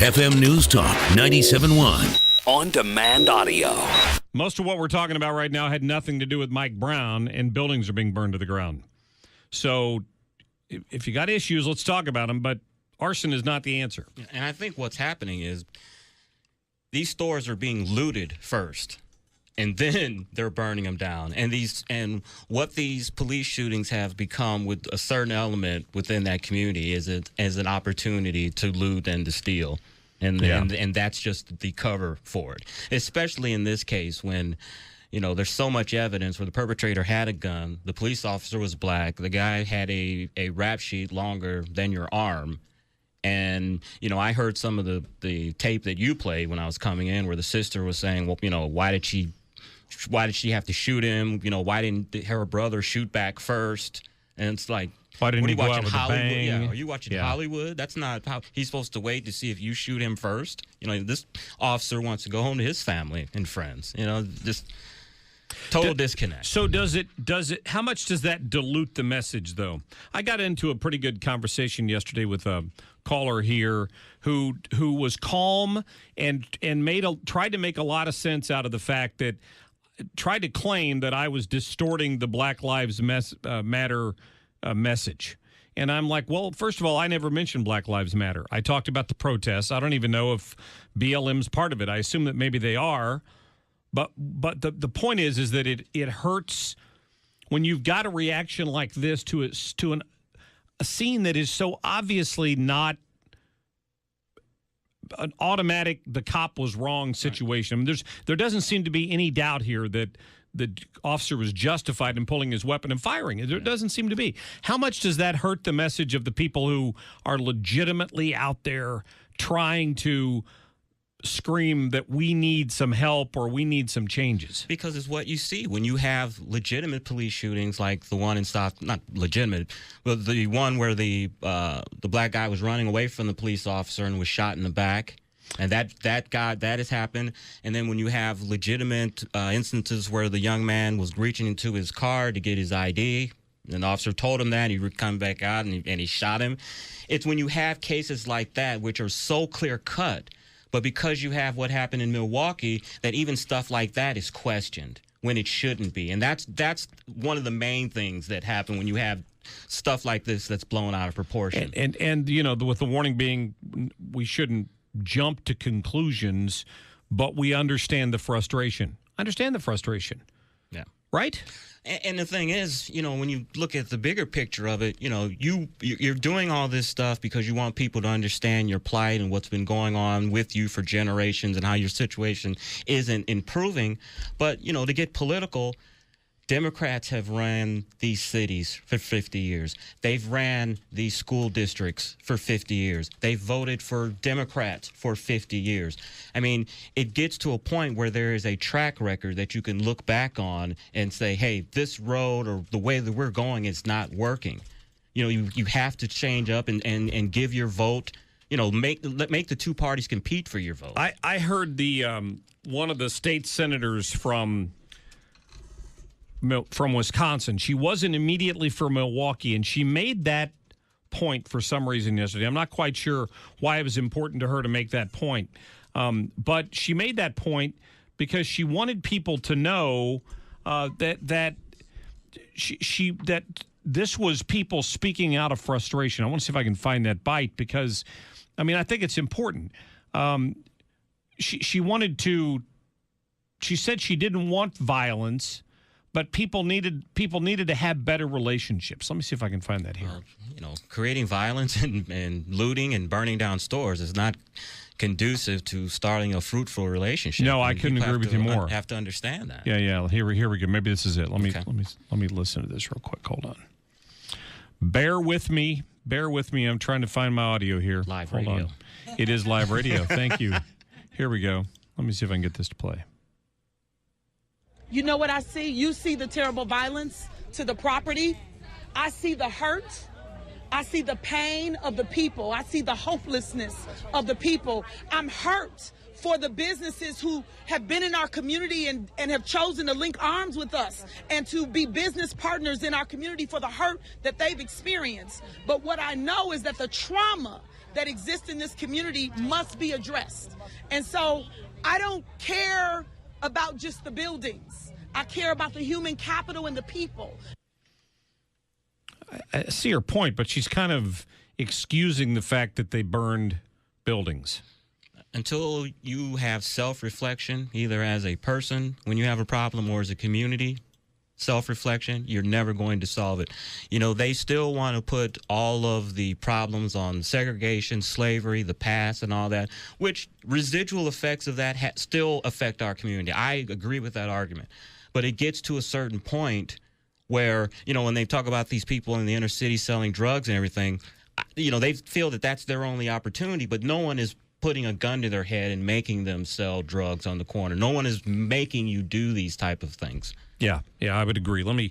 FM News Talk 97.1. On-demand audio. Most of what we're talking about right now had nothing to do with Mike Brown, and buildings are being burned to the ground. So if you got issues, let's talk about them, but arson is not the answer. And I think what's happening is these stores are being looted first, and then they're burning them down. And what these police shootings have become with a certain element within that community is an opportunity to loot and to steal. And that's just the cover for it, especially in this case when, there's so much evidence where the perpetrator had a gun, the police officer was black, the guy had a rap sheet longer than your arm. And, I heard some of the tape that you played when I was coming in where the sister was saying, well, why did she have to shoot him? Why didn't her brother shoot back first? And it's like, why didn't he go out with Hollywood? a bang? Yeah, are you watching Hollywood? That's not how he's supposed to wait to see if you shoot him first. This officer wants to go home to his family and friends. Just total disconnect. So does it? How much does that dilute the message, though? I got into a pretty good conversation yesterday with a caller here who was calm and tried to make a lot of sense out of the fact that tried to claim that I was distorting the Black Lives Matter message. And I'm like, well, first of all, I never mentioned Black Lives Matter. I talked about the protests. I don't even know if BLM's part of it. I assume that maybe they are. But the point is that it hurts when you've got a reaction like this to a scene that is so obviously not an automatic the cop was wrong situation. I mean, there doesn't seem to be any doubt here that the officer was justified in pulling his weapon and firing. There doesn't seem to be. How much does that hurt the message of the people who are legitimately out there trying to scream that we need some help or we need some changes? Because it's what you see when you have legitimate police shootings like the one in not legitimate, but the one where the black guy was running away from the police officer and was shot in the back. And that has happened. And then when you have legitimate instances where the young man was reaching into his car to get his ID, and the officer told him that, he would come back out and he shot him. It's when you have cases like that, which are so clear-cut, but because you have what happened in Milwaukee, that even stuff like that is questioned when it shouldn't be. And that's one of the main things that happen when you have stuff like this that's blown out of proportion. And with the warning being we shouldn't jump to conclusions, but we understand the frustration. Yeah. Right? And the thing is, when you look at the bigger picture of it, you're doing all this stuff because you want people to understand your plight and what's been going on with you for generations and how your situation isn't improving. But, to get political, Democrats have ran these cities for 50 years. They've ran these school districts for 50 years. They've voted for Democrats for 50 years. I mean, it gets to a point where there is a track record that you can look back on and say, hey, this road or the way that we're going is not working. You have to change up and give your vote. Make the two parties compete for your vote. I heard the one of the state senators from Wisconsin. She wasn't immediately for Milwaukee, and she made that point for some reason yesterday. I'm not quite sure why it was important to her to make that point, but she made that point because she wanted people to know that this was people speaking out of frustration. I want to see if I can find that bite because, I think it's important. She said she didn't want violence, but people needed to have better relationships. Let me see if I can find that here. Creating violence and looting and burning down stores is not conducive to starting a fruitful relationship. No, I couldn't agree with you more. Have to understand that. Yeah. Here we go. Maybe this is it. Let me listen to this real quick. Hold on. Bear with me. I'm trying to find my audio here. Live radio. It is live radio. Thank you. Here we go. Let me see if I can get this to play. You know what I see? You see the terrible violence to the property. I see the hurt. I see the pain of the people. I see the hopelessness of the people. I'm hurt for the businesses who have been in our community and have chosen to link arms with us and to be business partners in our community for the hurt that they've experienced. But what I know is that the trauma that exist in this community must be addressed. And so I don't care about just the buildings. I care about the human capital and the people. I see her point, but she's kind of excusing the fact that they burned buildings. Until you have self-reflection, either as a person when you have a problem or as a community, self-reflection, you're never going to solve it. You know, they still want to put all of the problems on segregation, slavery, the past, and all that, which residual effects of that still affect our community. I agree with that argument. But it gets to a certain point where, you know, when they talk about these people in the inner city selling drugs and everything, you know, they feel that that's their only opportunity, but no one is putting a gun to their head and making them sell drugs on the corner. No one is making you do these type of things. Yeah, I would agree. I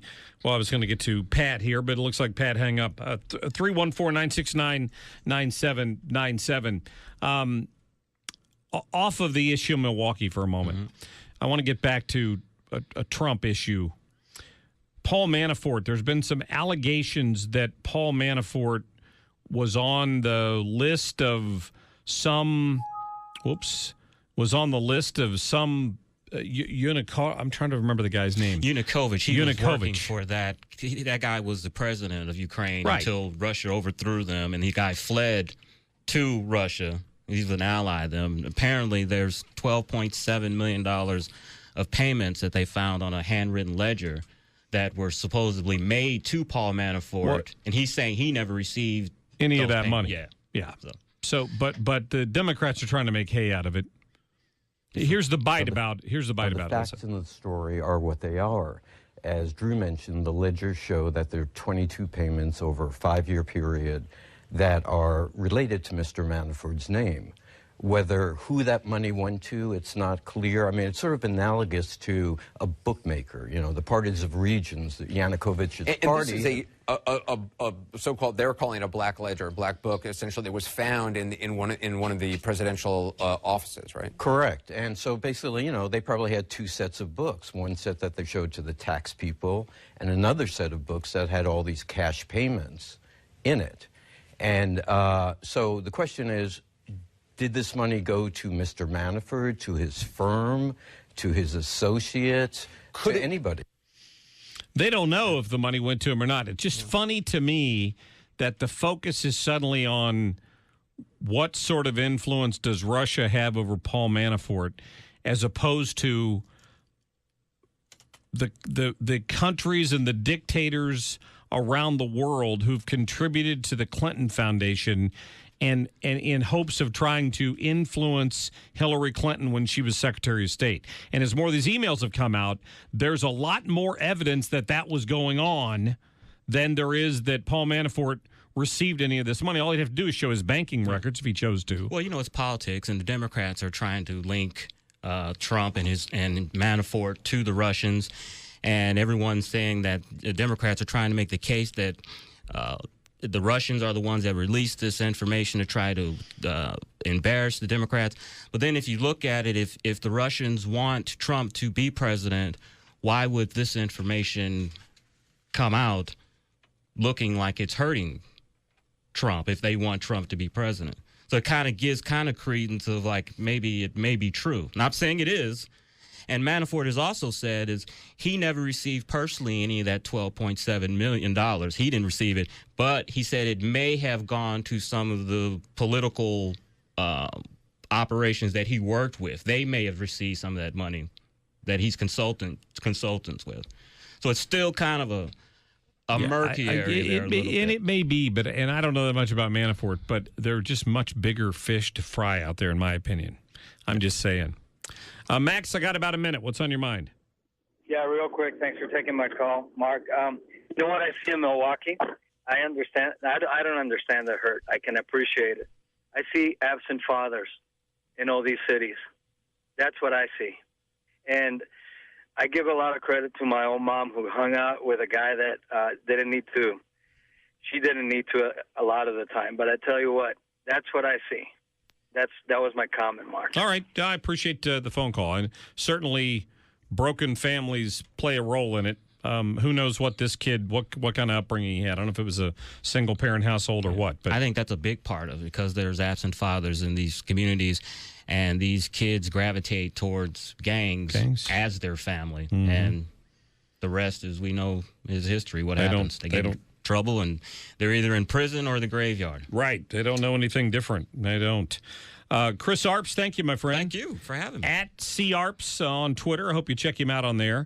was going to get to Pat here, but it looks like Pat hung up. 314-969-9797. Off of the issue of Milwaukee for a moment. Mm-hmm. I want to get back to a Trump issue. Paul Manafort, there's been some allegations that Paul Manafort was on the list of some I'm trying to remember the guy's name. Yanukovych. He was working for that. That guy was the president of Ukraine until Russia overthrew them, and the guy fled to Russia. He's an ally of them. Apparently, there's $12.7 million of payments that they found on a handwritten ledger that were supposedly made to Paul Manafort, and he's saying he never received any of that money. Yeah. So, but the Democrats are trying to make hay out of it. Here's the bite about this. The facts in the story are what they are. As Drew mentioned, the ledgers show that there are 22 payments over a 5-year period that are related to Mr. Manafort's name. Who that money went to, it's not clear. I mean, it's sort of analogous to a bookmaker, you know, the parties of regions, Yanukovych's party. This is a so-called, they're calling it a black ledger, a black book, essentially, that was found in one of the presidential offices, right? Correct. And so basically, you know, they probably had 2 sets of books, one set that they showed to the tax people and another set of books that had all these cash payments in it. And so the question is, did this money go to Mr. Manafort, to his firm, to his associates, to anybody? They don't know if the money went to him or not. It's just funny to me that the focus is suddenly on what sort of influence does Russia have over Paul Manafort, as opposed to the countries and the dictators around the world who've contributed to the Clinton Foundation and in hopes of trying to influence Hillary Clinton when she was Secretary of State. And as more of these emails have come out, there's a lot more evidence that was going on than there is that Paul Manafort received any of this money. All he'd have to do is show his banking records if he chose to. Well, you know, it's politics, and the Democrats are trying to link Trump and Manafort to the Russians, and everyone's saying that the Democrats are trying to make the case that the Russians are the ones that released this information to try to embarrass the Democrats. But then if you look at it, if the Russians want Trump to be president, why would this information come out looking like it's hurting Trump if they want Trump to be president? So it kind of gives credence of like maybe it may be true. Not saying it is. And Manafort has also said is he never received personally any of that $12.7 million. He didn't receive it, but he said it may have gone to some of the political operations that he worked with. They may have received some of that money that he's consultants with. So it's still kind of a murky area there. It may be, and I don't know that much about Manafort, but there are just much bigger fish to fry out there, in my opinion. I'm just saying. Max, I got about a minute. What's on your mind? Yeah, real quick. Thanks for taking my call, Mark. You know what I see in Milwaukee? I understand. I don't understand the hurt. I can appreciate it. I see absent fathers in all these cities. That's what I see. And I give a lot of credit to my own mom who hung out with a guy that didn't need to. She didn't need to a lot of the time. But I tell you what, that's what I see. That was my comment, Mark. All right. I appreciate the phone call. And certainly broken families play a role in it. Who knows what this kid, what kind of upbringing he had. I don't know if it was a single-parent household or what. But I think that's a big part of it because there's absent fathers in these communities, and these kids gravitate towards gangs. As their family. Mm-hmm. And the rest, as we know, is history. What happens? They get in trouble, and they're either in prison or the graveyard. Right. They don't know anything different. They don't. Chris Arps, thank you, my friend. Thank you for having me. At CArps on Twitter. I hope you check him out on there.